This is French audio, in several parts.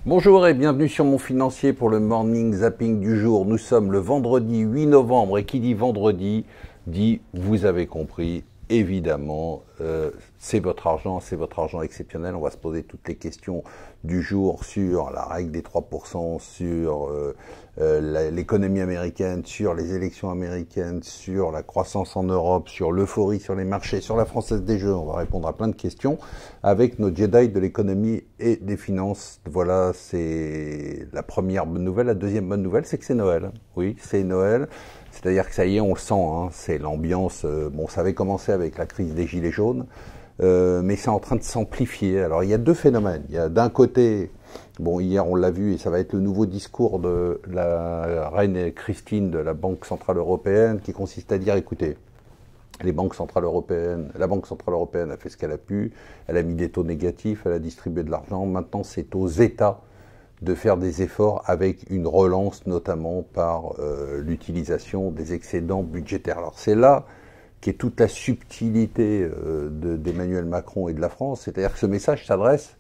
Bonjour et bienvenue sur Mon Financier pour le Morning Zapping du jour. Nous sommes le vendredi 8 novembre et qui dit vendredi dit, vous avez compris, évidemment, c'est votre argent exceptionnel. On va se poser toutes les questions du jour sur la règle des 3%, sur l'économie américaine, sur les élections américaines, sur la croissance en Europe, sur l'euphorie sur les marchés, sur la Française des Jeux. On va répondre à plein de questions avec nos Jedi de l'économie et des finances. Voilà, c'est la première bonne nouvelle. La deuxième bonne nouvelle, c'est que c'est Noël. Oui, c'est Noël. C'est-à-dire que ça y est, on le sent, hein, c'est l'ambiance. Bon, ça avait commencé avec la crise des Gilets jaunes, mais c'est en train de s'amplifier. Alors, il y a deux phénomènes. Il y a d'un côté, bon, hier on l'a vu, et ça va être le nouveau discours de la reine Christine de la Banque Centrale Européenne, qui consiste à dire, écoutez, la Banque Centrale Européenne a fait ce qu'elle a pu, elle a mis des taux négatifs, elle a distribué de l'argent, maintenant c'est aux États de faire des efforts avec une relance notamment par l'utilisation des excédents budgétaires. Alors c'est là qu'est toute la subtilité d'Emmanuel Macron et de la France, c'est-à-dire que ce message s'adresse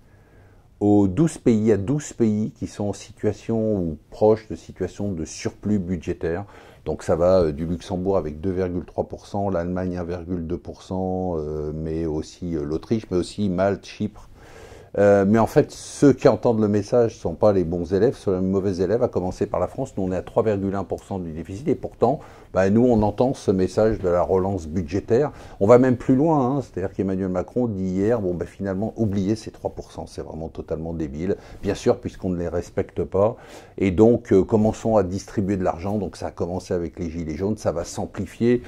aux 12 pays, il y a 12 pays qui sont en situation ou proches de situation de surplus budgétaire. Donc ça va du Luxembourg avec 2,3%, l'Allemagne 1,2%, mais aussi l'Autriche, mais aussi Malte, Chypre. Mais en fait, ceux qui entendent le message ne sont pas les bons élèves, sont les mauvais élèves, à commencer par la France. Nous, on est à 3,1% du déficit et pourtant, nous, on entend ce message de la relance budgétaire. On va même plus loin, hein, c'est-à-dire qu'Emmanuel Macron dit hier, finalement, oubliez ces 3%, c'est vraiment totalement débile, bien sûr, puisqu'on ne les respecte pas. Et donc, commençons à distribuer de l'argent. Donc, ça a commencé avec les Gilets jaunes, ça va s'amplifier.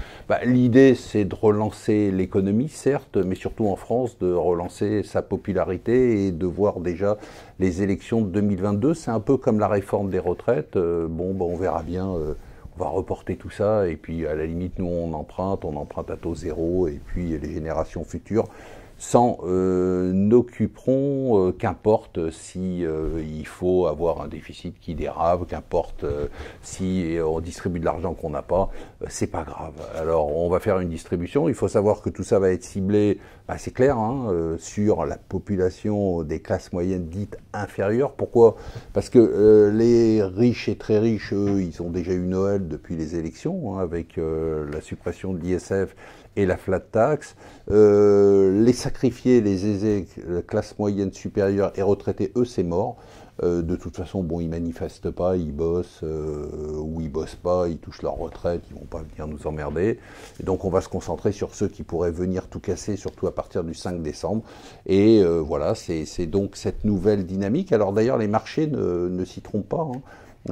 L'idée, c'est de relancer l'économie, certes, mais surtout en France, de relancer sa popularité et de voir déjà les élections de 2022. C'est un peu comme la réforme des retraites. On verra bien. On va reporter tout ça et puis à la limite, nous, on emprunte à taux zéro et puis les générations futures s'en occuperont, qu'importe si il faut avoir un déficit qui dérape, qu'importe si on distribue de l'argent qu'on n'a pas, c'est pas grave. Alors on va faire une distribution, il faut savoir que tout ça va être ciblé, c'est clair, hein, sur la population des classes moyennes dites inférieures. Pourquoi? Parce que les riches et très riches, eux, ils ont déjà eu Noël depuis les élections, hein, avec la suppression de l'ISF et la flat tax. Les sacrifiés, les aisés, la classe moyenne supérieure et retraités, eux, c'est mort. De toute façon, ils manifestent pas, ils bossent ou ils bossent pas, ils touchent leur retraite, ils vont pas venir nous emmerder. Et donc, on va se concentrer sur ceux qui pourraient venir tout casser, surtout à partir du 5 décembre. Et voilà, c'est donc cette nouvelle dynamique. Alors d'ailleurs, les marchés ne s'y trompent pas, hein.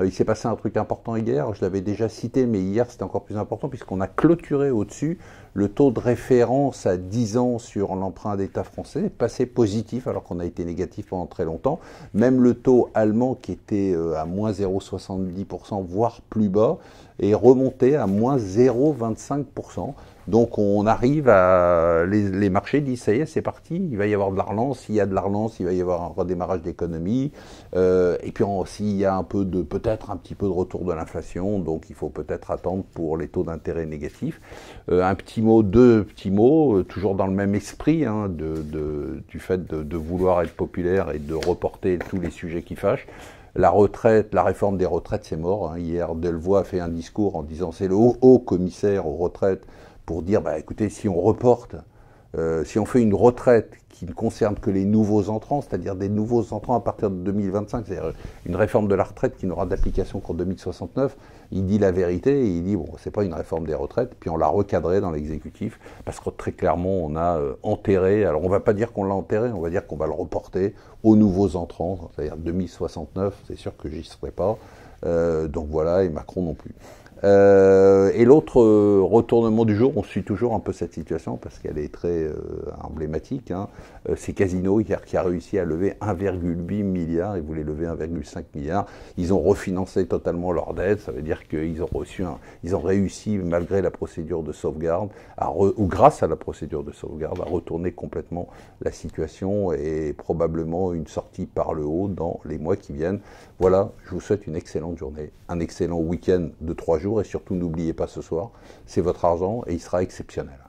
Il s'est passé un truc important hier, je l'avais déjà cité, mais hier c'était encore plus important puisqu'on a clôturé au-dessus le taux de référence à 10 ans sur l'emprunt d'État français, est passé positif alors qu'on a été négatif pendant très longtemps. Même le taux allemand qui était à moins 0,70%, voire plus bas, est remonté à moins 0,25%. Donc on arrive à... Les marchés disent, ça y est, c'est parti, il va y avoir de la relance, s'il y a de la relance, il va y avoir un redémarrage d'économie, et puis s'il y a peut-être un petit peu de retour de l'inflation, donc il faut peut-être attendre pour les taux d'intérêt négatifs. Deux petits mots, toujours dans le même esprit, hein, du fait de vouloir être populaire et de reporter tous les sujets qui fâchent. La retraite, la réforme des retraites, c'est mort, hein. Hier, Delevoye a fait un discours en disant c'est le haut commissaire aux retraites pour dire, écoutez, si on reporte, si on fait une retraite qui ne concerne que les nouveaux entrants, c'est-à-dire des nouveaux entrants à partir de 2025, c'est-à-dire une réforme de la retraite qui n'aura d'application qu'en 2069, il dit la vérité et il dit, c'est pas une réforme des retraites, puis on l'a recadré dans l'exécutif, parce que très clairement, on a enterré, alors on va pas dire qu'on l'a enterré, on va dire qu'on va le reporter aux nouveaux entrants, c'est-à-dire 2069, c'est sûr que j'y serai pas, donc voilà, et Macron non plus. Et l'autre retournement du jour, on suit toujours un peu cette situation parce qu'elle est très emblématique, hein. C'est Casino hier qui a réussi à lever 1,8 milliard, ils voulaient lever 1,5 milliard, ils ont refinancé totalement leur dette, ça veut dire qu'ils ont réussi malgré la procédure de sauvegarde, ou grâce à la procédure de sauvegarde, à retourner complètement la situation et probablement une sortie par le haut dans les mois qui viennent. Voilà, je vous souhaite une excellente journée, un excellent week-end de 3 jours et surtout n'oubliez pas ce soir, c'est votre argent et il sera exceptionnel.